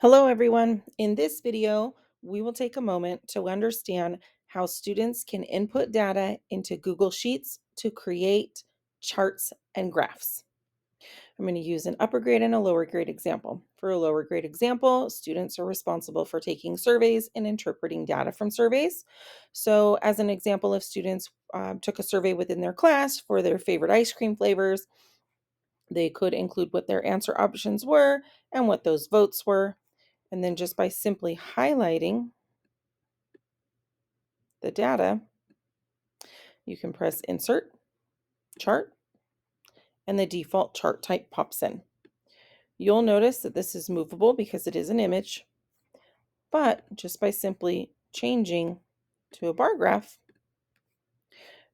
Hello, everyone. In this video, we will take a moment to understand how students can input data into Google Sheets to create charts and graphs. I'm going to use an upper grade and a lower grade example. For a lower grade example, students are responsible for taking surveys and interpreting data from surveys. So, as an example, if students took a survey within their class for their favorite ice cream flavors, they could include what their answer options were and what those votes were. And then just by simply highlighting the data, you can press Insert, Chart, and the default chart type pops in. You'll notice that this is movable because it is an image, but just by simply changing to a bar graph,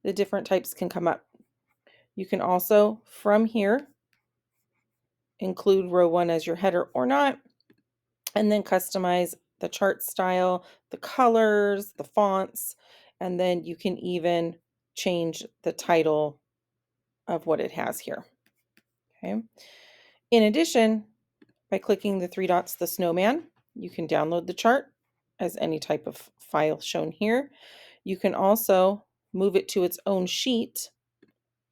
the different types can come up. You can also, from here, include row 1 as your header or not, and then customize the chart style, the colors, the fonts, and then you can even change the title of what it has here. Okay. In addition, by clicking the three dots, the snowman, you can download the chart as any type of file shown here. You can also move it to its own sheet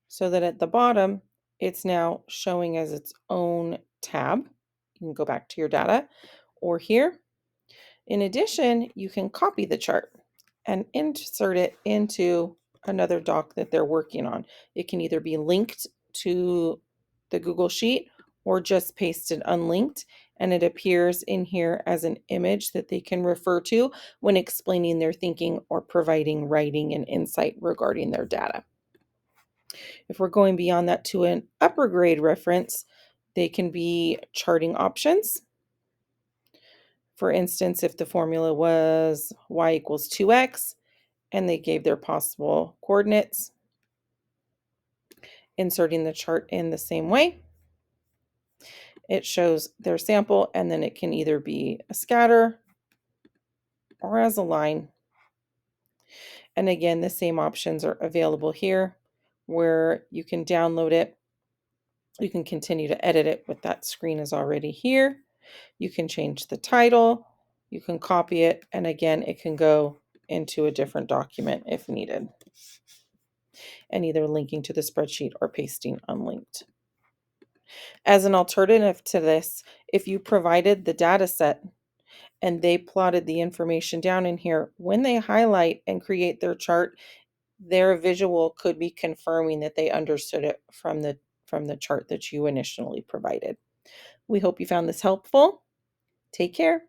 so that at the bottom, it's now showing as its own tab. You can go back to your data or here. In addition, you can copy the chart and insert it into another doc that they're working on. It can either be linked to the Google Sheet or just pasted unlinked, and it appears in here as an image that they can refer to when explaining their thinking or providing writing and insight regarding their data. If we're going beyond that to an upper grade reference, they can be charting options. For instance, if the formula was y equals 2x and they gave their possible coordinates, inserting the chart in the same way, it shows their sample, and then it can either be a scatter or as a line. And again, the same options are available here where you can download it. You can continue to edit it with that screen is already here. You can change the title, you can copy it, and again, it can go into a different document if needed, and either linking to the spreadsheet or pasting unlinked. As an alternative to this, if you provided the data set and they plotted the information down in here, when they highlight and create their chart, their visual could be confirming that they understood it from the chart that you initially provided. We hope you found this helpful. Take care.